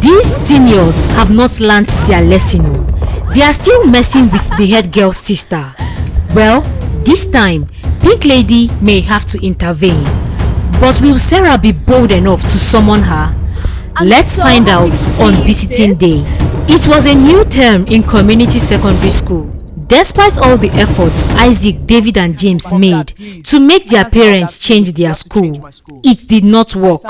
These seniors have not learned their lesson. They are still messing with the head girl's sister. Well, this time, Pink Lady may have to intervene. But will Sarah be bold enough to summon her? Let's find out on visiting day. It was a new term in community secondary school. Despite all the efforts Isaac, David and James made to make their parents change their school, it did not work.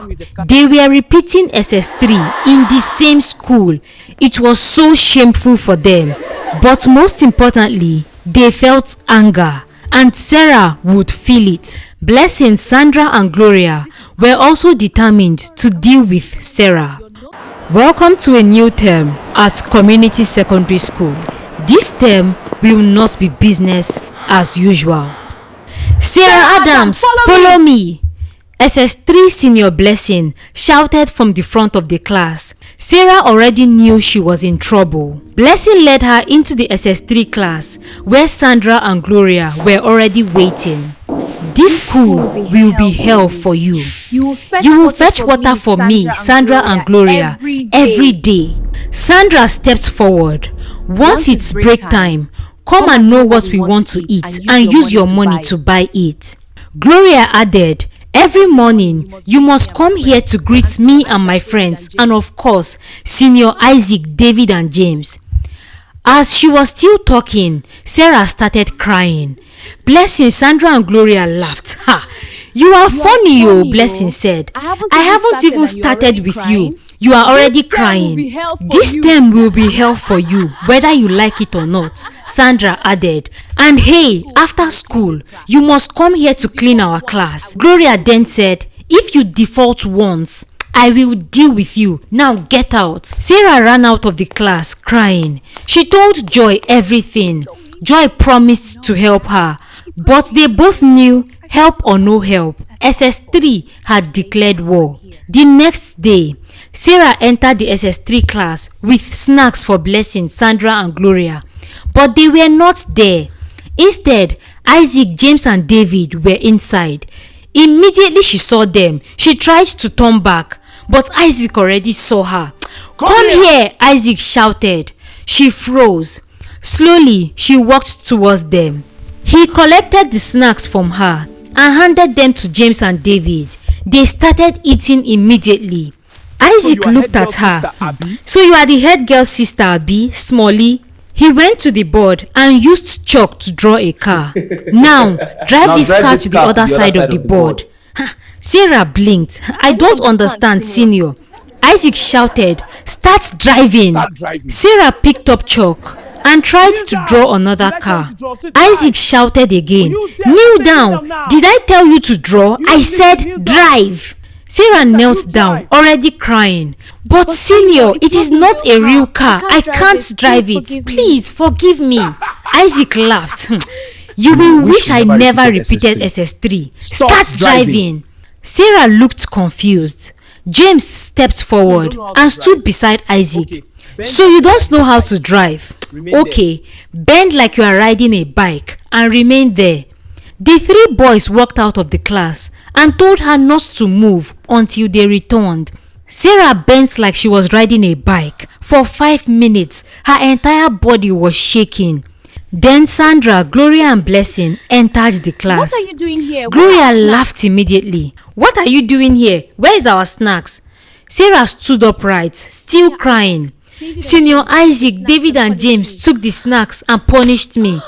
They were repeating SS3 in the same school. It was so shameful for them. But most importantly, they felt anger, and Sarah would feel it. Blessing, Sandra and Gloria were also determined to deal with Sarah. Welcome to a new term at community secondary school. This term will not be business as usual. Sarah Adams, follow me! SS3 senior Blessing shouted from the front of the class. Sarah already knew she was in trouble. Blessing led her into the SS3 class where Sandra and Gloria were already waiting. This school will be hell for you. You will fetch water for me, Sandra and Gloria, every day. Sandra stepped forward. Once it's break time, come and know what we want to eat and use your money to buy it. Gloria added, every morning, you must come here to greet me and my friends and of course, Senior Isaac, David and James. As she was still talking, Sarah started crying. Blessing, Sandra and Gloria laughed. Ha! You are funny, Blessing said. I haven't even started with you. You are already crying. This term will be hell for you, whether you like it or not, Sandra added. And hey, after school, you must come here to clean our class. Gloria then said, if you default once, I will deal with you. Now get out. Sarah ran out of the class crying. She told Joy everything. Joy promised to help her, but they both knew, help or no help, SS3 had declared war. The next day, Sarah entered the SS3 class with snacks for Blessing, Sandra and Gloria, but they were not there. Instead, Isaac, James and David were inside. Immediately she saw them, she tried to turn back, but Isaac already saw her. Come here, Isaac shouted. She froze. Slowly, she walked towards them. He collected the snacks from her and handed them to James and David. They started eating immediately. Isaac looked at her. So you are the head girl's sister, Abi, Smalley? He went to the board and used chalk to draw a car. Now, drive this car to the other side of the board. Sarah blinked. I don't understand, Senior. Isaac shouted, start driving. Sarah picked up chalk and tried to draw another car. Isaac shouted again, kneel down. Did I tell you to draw? I said drive. Sarah knelt down, already crying. But Senior, it is not a real car. I can't drive it. Please forgive me. Isaac laughed. You will wish I never repeated SS3. Start driving. Sarah looked confused. James stepped forward and stood beside Isaac. So you don't know how to drive? Okay, bend like you are riding a bike and remain there. The three boys walked out of the class and told her not to move until they returned. Sarah bent like she was riding a bike. For 5 minutes, her entire body was shaking. Then Sandra, Gloria and Blessing entered the class. What are you doing here? Gloria laughed immediately. What are you doing here? Where is our snacks? Sarah stood upright, still crying. Senior Isaac, David and James took the snacks and punished me.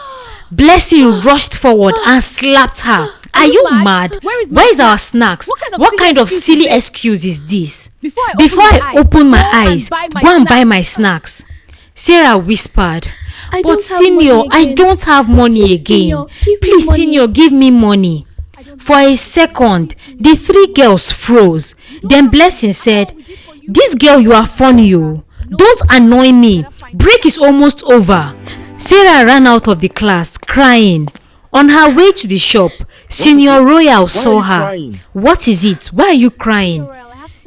Blessing rushed forward and slapped her. Are you mad? Where is our snacks? What kind of silly excuse is this? Before I open my eyes, go and buy my snacks. Sarah whispered. But Senior, I don't have money again. Please, Senior, give me money. For a second, the three girls froze. Then Blessing said, this girl, you are funny. Don't annoy me. Break is almost over. Sarah ran out of the class crying. On her way to the shop, Senior Royal saw her. What is it? Why are you crying?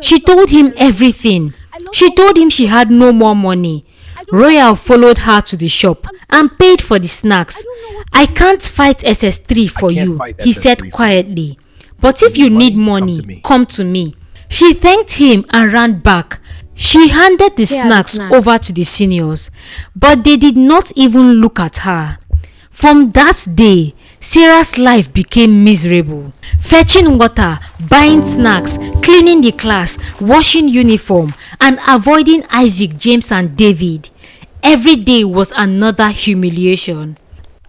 She told him everything. She told him she had no more money. Royal followed her to the shop and paid for the snacks. I can't fight SS3 for you, he said quietly. But if you need money, come to me. She thanked him and ran back. She handed the Here are the snacks over snacks. to the seniors, but they did not even look at her. From that day, Sarah's life became miserable. Fetching water, buying snacks, cleaning the class, washing uniform, and avoiding Isaac, James, and David. Every day was another humiliation.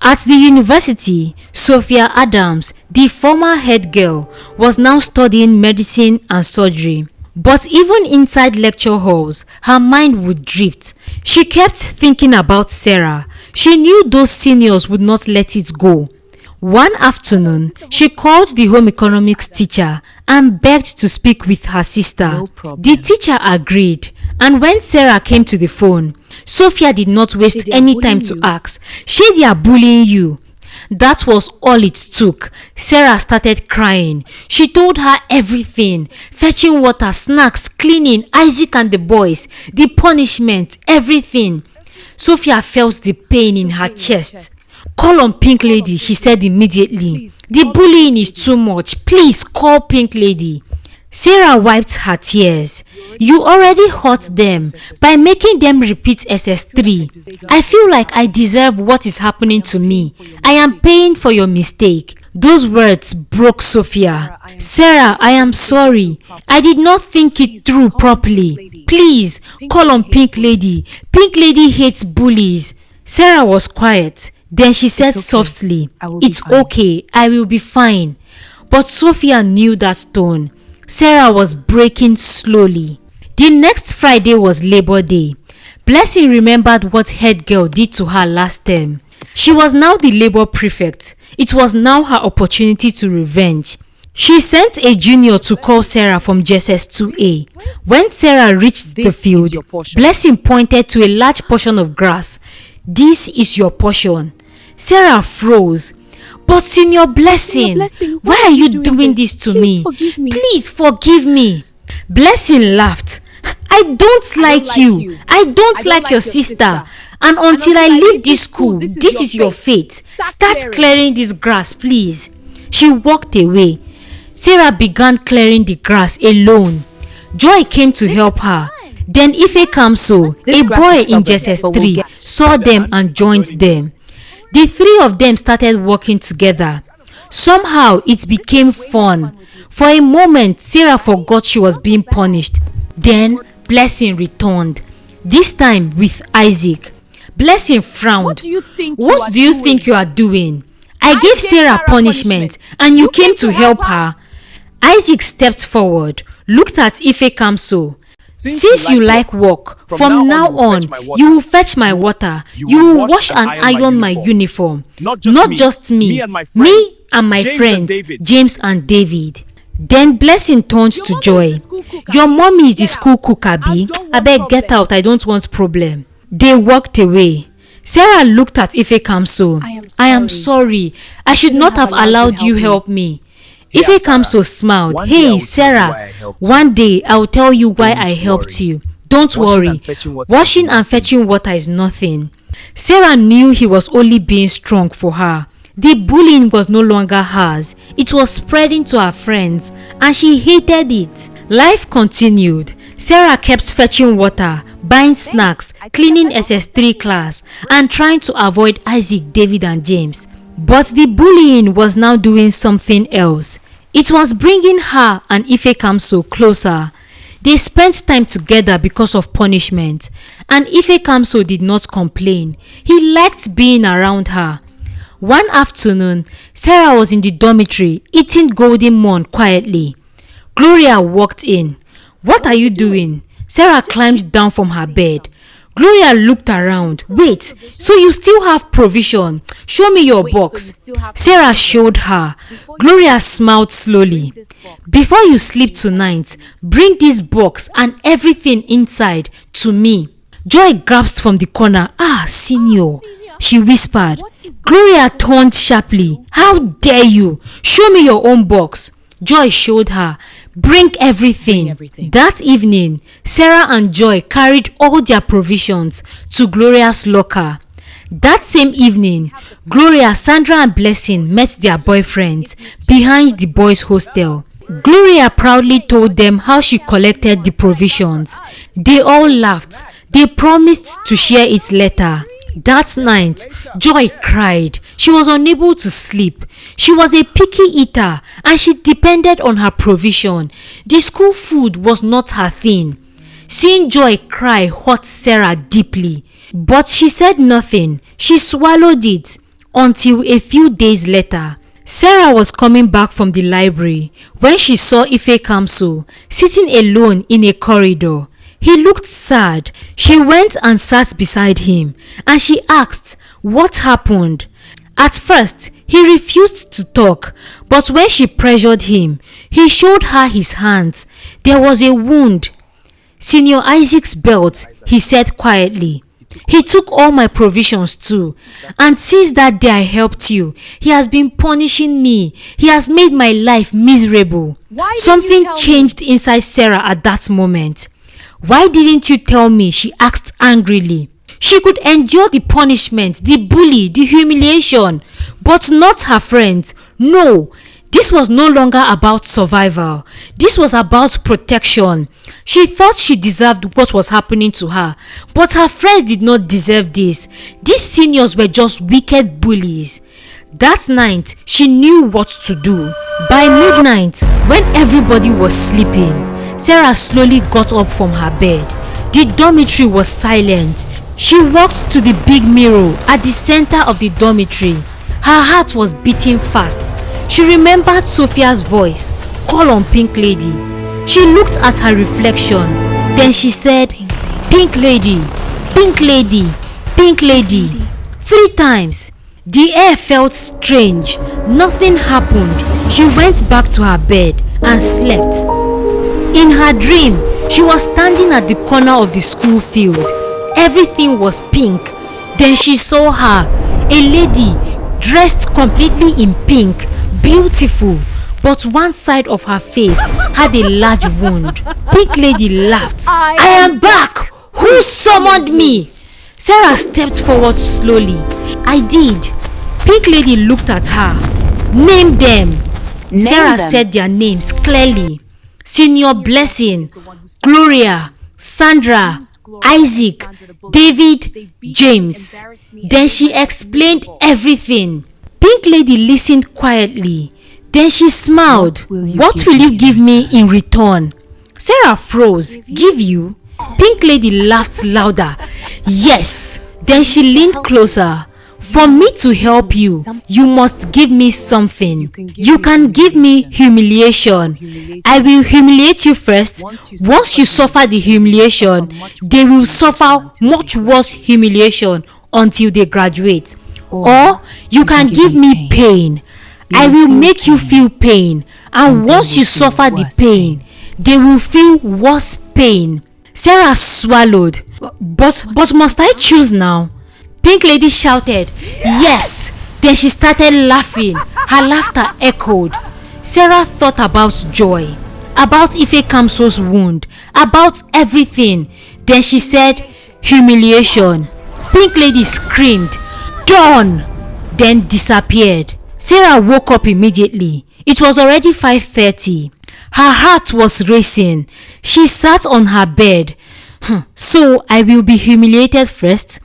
At the university, Sophia Adams, the former head girl, was now studying medicine and surgery. But even inside lecture halls, her mind would drift. She kept thinking about Sarah. She knew those seniors would not let it go. One afternoon, she called the home economics teacher and begged to speak with her sister. No problem. The teacher agreed, and when Sarah came to the phone, Sophia did not waste They are any time bullying to you. ask, "Shey they are bullying you?" That was all it took. Sarah started crying. She told her everything. Fetching water, snacks, cleaning, Isaac and the boys, the punishment, everything. Sophia felt the pain in her chest. "Call on Pink Lady," she said immediately. "The bullying is too much. Please call Pink Lady." Sarah wiped her tears. "You already hurt them by making them repeat SS3. I feel like I deserve what is happening to me. I am paying for your mistake." Those words broke Sophia. "Sarah, I am sorry. I did not think it through properly. Please, call on Pink Lady. Pink Lady hates bullies." Sarah was quiet. Then she said okay. softly, I will be "It's fine." okay. I will be fine." But Sophia knew that tone. Sarah was breaking slowly. The next Friday was Labor Day. Blessing remembered what Headgirl did to her last term. She was now the labor prefect. It was now her opportunity to revenge. She sent a junior to call Sarah from JSS 2A. When Sarah reached the This is field, your portion. Blessing pointed to a large portion of grass. "This is your portion." Sarah froze. "But Senior Blessing, Blessing, why are you doing this to Please me? forgive me." Please forgive me." Blessing laughed. "I don't like you. I don't like your sister. And until I leave this school, this is your fate. Start clearing this grass, please." She walked away. Sarah began clearing the grass alone. Joy came to help her. Then Ife Kamso, This a grass boy is in stubborn, JSS but we'll 3, get- saw them and joined them. The three of them started working together. Somehow it became fun. For a moment, Sarah forgot she was being punished. Then Blessing returned, this time with Isaac. Blessing frowned. What do you think What do you think you are doing? I gave Sarah punishment and you came to help her. Isaac stepped forward, looked at Ife Kamso. Since you like work, from now on, you will fetch my water. You will wash and iron my uniform. Not just me and my friends, James and David. Then Blessing turned to Joy. Your mommy is the school cook, Abi. Abeg, get out. I don't want problem. They walked away. Sarah looked at Ife Kamso. I am sorry. I should not have allowed you help me. Ife Kamso smiled. Hey, Sarah, one day I will tell you why I helped you. Don't worry. Washing and fetching water is nothing. Sarah knew he was only being strong for her. The bullying was no longer hers. It was spreading to her friends, and she hated it. Life continued. Sarah kept fetching water, buying snacks, cleaning SS3 class, and trying to avoid Isaac, David, and James. But the bullying was now doing something else. It was bringing her and Ife Kamso closer. They spent time together because of punishment, and Ife Kamso did not complain. He liked being around her. One afternoon, Sarah was in the dormitory eating golden morn quietly. Gloria walked in. What are you doing? Sarah climbed down from her bed. Gloria looked around. Wait, so you still have provision? Show me your box. Sarah showed her. Gloria smiled slowly. Before you sleep tonight, bring this box and everything inside to me. Joy grasped from the corner. Senior, she whispered. Gloria turned sharply. How dare you? Show me your own box. Joy showed her. Bring everything. That evening, Sarah and Joy carried all their provisions to Gloria's locker. That same evening, Gloria, Sandra and Blessing met their boyfriends behind the boys' hostel. Gloria proudly told them how she collected the provisions. They all laughed. They promised to share it later. That night, Joy cried. She was unable to sleep. She was a picky eater and she depended on her provision. The school food was not her thing. Seeing Joy cry hurt Sarah deeply, but she said nothing. She swallowed it until a few days later. Sarah was coming back from the library when she saw Ife Kamso sitting alone in a corridor. He looked sad. She went and sat beside him and she asked what happened. At first, he refused to talk, but when she pressured him, he showed her his hands. There was a wound. Senior Isaac's belt, he said quietly. He took all my provisions too, and since that day I helped you, he has been punishing me. He has made my life miserable. Something changed inside Sarah at that moment. Why didn't you tell me? She asked angrily. She could endure the punishment, the bully, the humiliation, but not her friends. No, this was no longer about survival. This was about protection. She thought she deserved what was happening to her, but her friends did not deserve this. These seniors were just wicked bullies. That night, she knew what to do. By midnight, when everybody was sleeping, Sarah slowly got up from her bed. The dormitory was silent. She walked to the big mirror at the center of the dormitory. Her heart was beating fast. She remembered Sophia's voice, call on Pink Lady. She looked at her reflection. Then she said, Pink Lady, Pink Lady, Pink Lady. 3 times. The air felt strange. Nothing happened. She went back to her bed and slept. In her dream, she was standing at the corner of the school field. Everything was pink. Then she saw her, a lady dressed completely in pink, beautiful, but one side of her face had a large wound. Pink Lady laughed. I am back! Who summoned me? Sarah stepped forward slowly. I did. Pink Lady looked at her. Name them. Sarah said their names clearly. Senior Blessing, Gloria, Sandra, Isaac, David, James. Then she explained everything. Pink Lady listened quietly. Then she smiled. What will you give me in return? Sarah froze. Give you? Pink Lady laughed louder. Yes. Then she leaned closer. For me to help you, you must give me something. You can give me humiliation. I will humiliate you first. Once you suffer the humiliation, they will suffer much worse humiliation until they graduate. Or you can give me pain. I will make you feel pain. And once you suffer the pain, they will feel worse pain. Sarah swallowed. But must I choose now? Pink Lady shouted, yes. Then she started laughing. Her laughter echoed. Sarah thought about Joy, about Ife Kamso's wound, about everything. Then she said, humiliation. Pink Lady screamed, done, then disappeared. Sarah woke up immediately. It was already 5:30. Her heart was racing. She sat on her bed. So I will be humiliated first?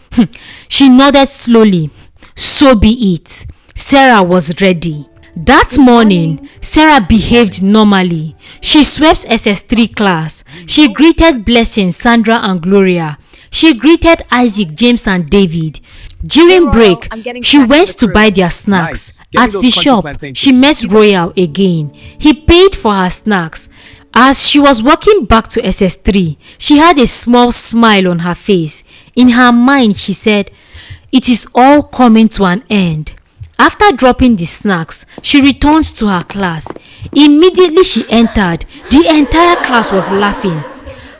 She nodded slowly. So be it. Sarah was ready. That morning, Sarah behaved normally. She swept SS3 class. She greeted Blessing, Sandra and Gloria. She greeted Isaac, James and David. During break, she went to buy their snacks. At the shop, she met Royal again. He paid for her snacks. As she was walking back to SS3, she had a small smile on her face. In her mind, she said, it is all coming to an end. After dropping the snacks, she returned to her class. Immediately she entered, the entire class was laughing.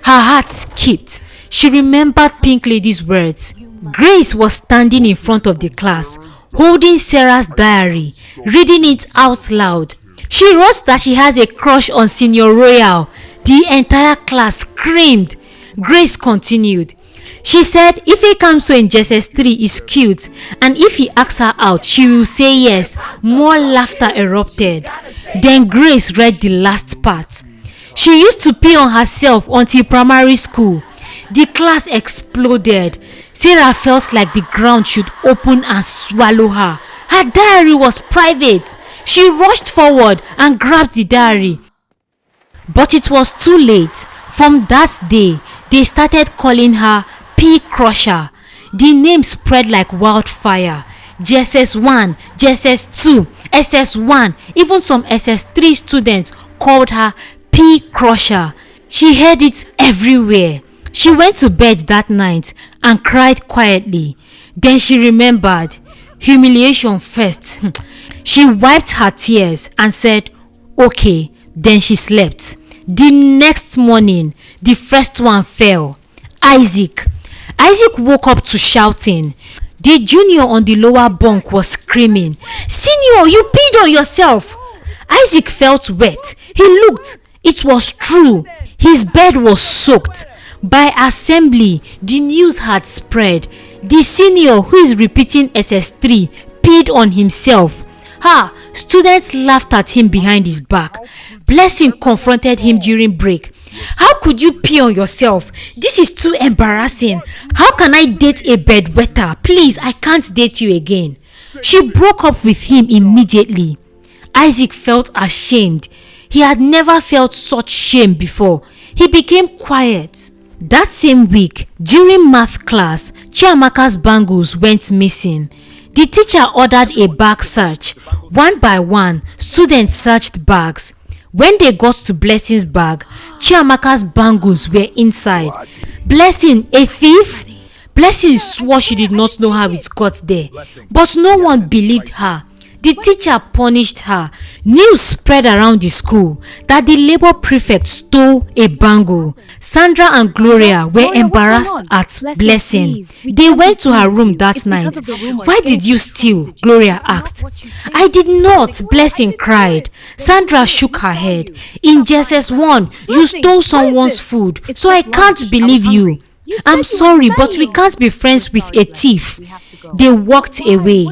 Her heart skipped. She remembered Pink Lady's words. Grace was standing in front of the class, holding Sarah's diary, reading it out loud. She wrote that she has a crush on Senior Royal. The entire class screamed. Grace continued. She said Ife Kamso in JSS3 is cute and if he asks her out, she will say yes. More laughter erupted. Then Grace read the last part. She used to pee on herself until primary school. The class exploded. Sarah felt like the ground should open and swallow her. Her diary was private. She rushed forward and grabbed the diary. But it was too late. From that day, they started calling her Pea Crusher. The name spread like wildfire. JSS1, JSS2, SS1, even some SS3 students called her Pea Crusher. She heard it everywhere. She went to bed that night and cried quietly. Then she remembered. Humiliation first. She wiped her tears and said, okay. Then she slept. The next morning, the first one fell. Isaac woke up to shouting. The junior on the lower bunk was screaming, "Senior, you peed on yourself!" Isaac felt wet. He looked. It was true. His bed was soaked. By assembly, the news had spread. The senior, who is repeating SS3, peed on himself. Students laughed at him behind his back. Blessing confronted him during break. "How could you pee on yourself? This is too embarrassing. How can I date a bedwetter? Please, I can't date you again." She broke up with him immediately. Isaac felt ashamed. He had never felt such shame before. He became quiet. That same week, during math class, Chiamaka's bangles went missing. The teacher ordered a bag search. One by one, students searched bags. When they got to Blessing's bag, Chiamaka's bangles were inside. Blessing, a thief? Blessing swore she did not know how it got there, but no one believed her. The teacher punished her. News spread around the school that the labor prefect stole a bangle. Sandra and Gloria were embarrassed at Blessing. They went to her room that night. "Why did you steal?" Gloria asked. "I did not," Blessing cried. Sandra shook her head. "In JSS1, you stole someone's food, so I can't believe you." "I'm sorry, but we can't be friends with a thief." They walked away.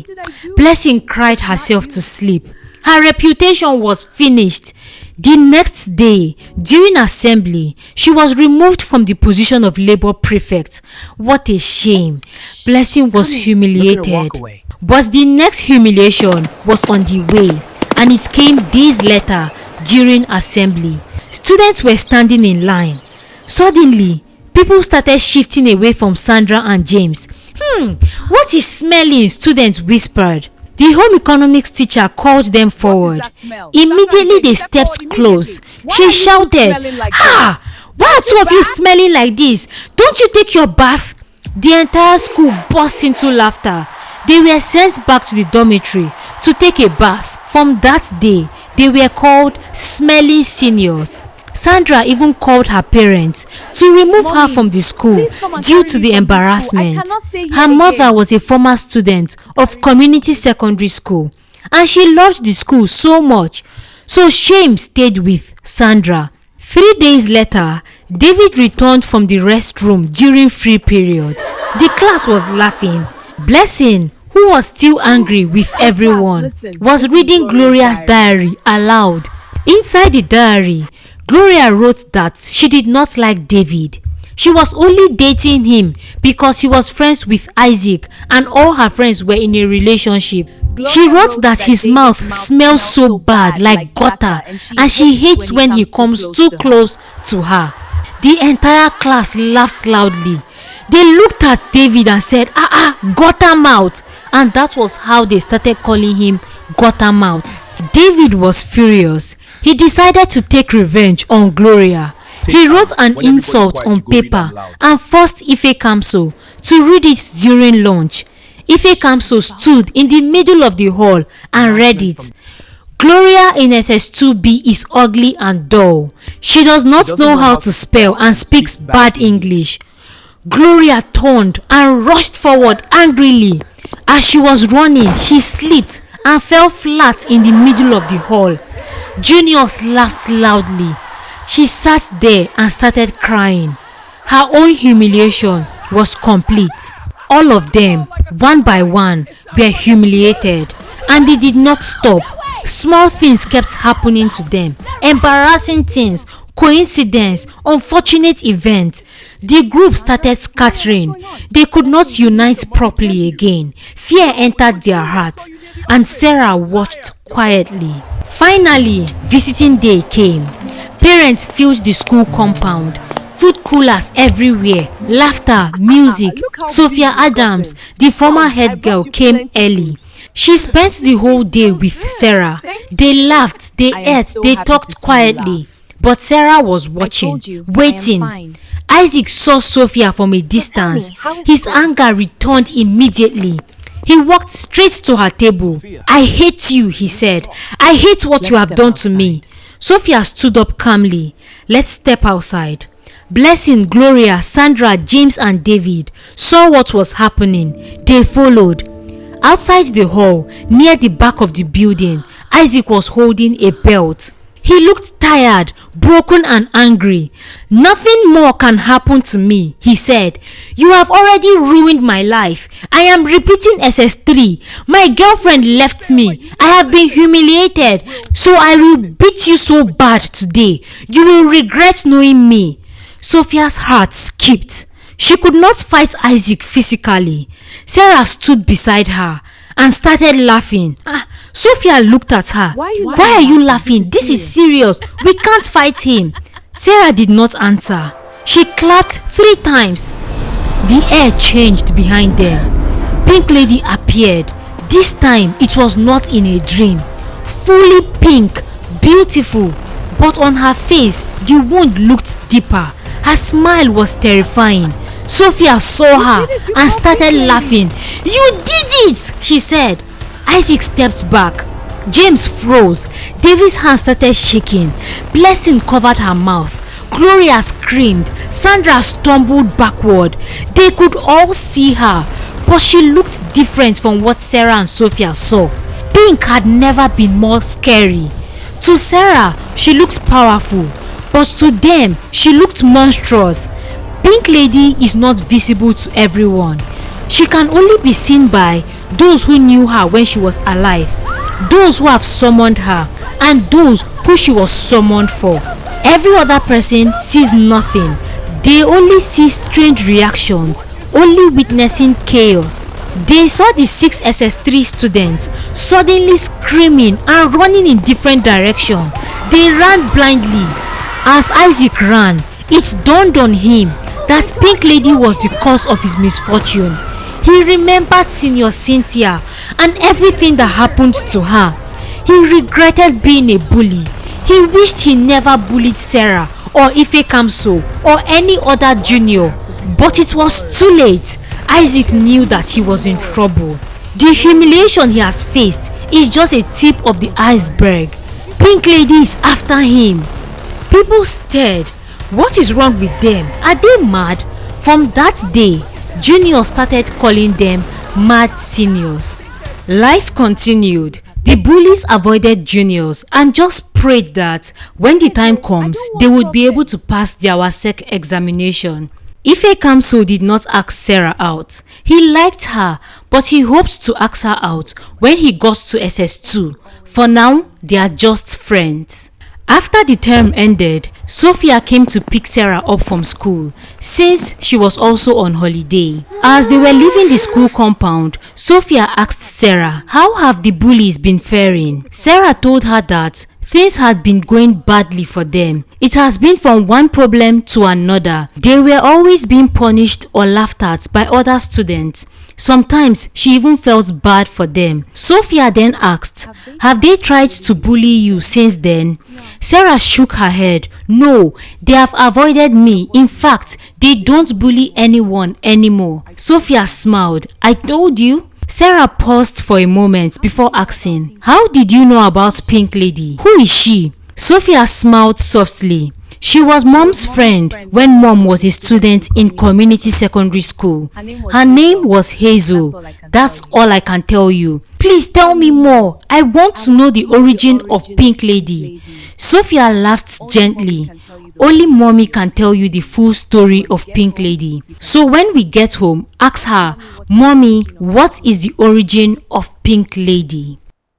Blessing cried herself to sleep. Her reputation was finished. The next day, during assembly, she was removed from the position of labor prefect. What a shame. Blessing was humiliated. But the next humiliation was on the way, and it came days later during assembly. Students were standing in line. Suddenly, people started shifting away from Sandra and James. What is smelling?" Students whispered. The home economics teacher called them forward. Immediately they stepped close. She shouted, "Why are two of you smelling like this? Don't you take your bath?" The entire school burst into laughter. They were sent back to the dormitory to take a bath. From that day, they were called smelly seniors. Sandra even called her parents to remove her from the school due to the embarrassment. Her mother was a former student of community secondary school, and she loved the school so much, so shame stayed with Sandra. 3 days later, David returned from the restroom during free period. The class was laughing. Blessing, who was still angry with everyone, was reading Gloria's diary aloud. Inside the diary, Gloria wrote that she did not like David. She was only dating him because he was friends with Isaac and all her friends were in a relationship. She wrote that his mouth smells so bad like gutter and she hates when he comes too close to her. The entire class laughed loudly. They looked at David and said, gutter mouth. And that was how they started calling him gutter mouth. David was furious. He decided to take revenge on Gloria. He wrote an insult on paper and forced Ife Kamso to read it during lunch. Ife Kamso stood in the middle of the hall and read it. Gloria in SS2B is ugly and dull. She does not know how to spell and speaks bad English. Gloria turned and rushed forward angrily. As she was running, she slipped and fell flat in the middle of the hall. Juniors laughed loudly. She sat there and started crying. Her own humiliation was complete. All of them, one by one, were humiliated, and they did not stop. Small things kept happening to them. Embarrassing things, coincidence, unfortunate events. The group started scattering. They could not unite properly again. Fear entered their hearts, and Sarah watched quietly. Finally, visiting day came. Parents filled the school compound. Food coolers everywhere, laughter, music. Sophia Adams, the former head girl, came early. She spent the whole day with Sarah. They laughed, they ate, they talked quietly. But Sarah was watching, waiting. Isaac saw Sophia from a distance. His anger returned immediately. He walked straight to her table. "I hate you," he said. "I hate what you have done to me." Sophia stood up calmly. "Let's step outside." Blessing, Gloria, Sandra, James and David saw what was happening. They followed. Outside the hall, near the back of the building, Isaac was holding a belt. He looked tired, broken and angry. "Nothing more can happen to me," he said. "You have already ruined my life. I am repeating SS3. My girlfriend left me. I have been humiliated. So I will beat you so bad today. You will regret knowing me." Sophia's heart skipped. She could not fight Isaac physically. Sarah stood beside her and started laughing. Sophia looked at her. Why are you laughing? This is serious. We can't fight him. Sarah did not answer. She clapped 3 times. The air changed behind them. Pink Lady appeared. This time it was not in a dream. Fully pink, beautiful, but on her face the wound looked deeper. Her smile was terrifying. Sophia saw her and started laughing. "You did it," she said. Isaac stepped back. James froze. David's hand started shaking. Blessing covered her mouth. Gloria screamed. Sandra stumbled backward. They could all see her, but she looked different from what Sarah and Sophia saw. Pink had never been more scary. To Sarah, she looked powerful, but to them, she looked monstrous. Pink Lady is not visible to everyone. She can only be seen by those who knew her when she was alive, those who have summoned her, and those who she was summoned for. Every other person sees nothing. They only see strange reactions, only witnessing chaos. They saw the 6 SS3 students suddenly screaming and running in different directions. They ran blindly. As Isaac ran, it dawned on him that Pink Lady was the cause of his misfortune. He remembered Senior Cynthia and everything that happened to her. He regretted being a bully. He wished he never bullied Sarah or Ife Kamso or any other junior. But it was too late. Isaac knew that he was in trouble. The humiliation he has faced is just a tip of the iceberg. Pink Lady is after him. People stared. What is wrong with them? Are they mad? From that day, juniors started calling them mad seniors. Life continued. The bullies avoided juniors and just prayed that when the time comes, they would be able to pass their WASEC examination. Ife Kamso did not ask Sarah out. He liked her, but he hoped to ask her out when he got to SS2. For now, they are just friends. After the term ended, Sophia came to pick Sarah up from school since she was also on holiday. As they were leaving the school compound, Sophia asked Sarah, "How have the bullies been faring?" Sarah told her that things had been going badly for them. It has been from one problem to another. They were always being punished or laughed at by other students. Sometimes she even felt bad for them. Sophia then asked, "Have they tried to bully you since then?" Sarah shook her head. "No, they have avoided me. In fact, they don't bully anyone anymore." Sophia smiled. "I told you." Sarah paused for a moment before asking, "How did you know about Pink Lady? Who is she?" Sophia smiled softly. She was Mom's friend when Mom was a student in community secondary school. Her name was Hazel. That's all I can tell you. Please tell me more. I want to know the origin of Pink Lady. Sophia laughed gently. Only Mommy can tell you the full story of Pink Lady. So when we get home, ask her, "Mommy, what is the origin of Pink Lady?"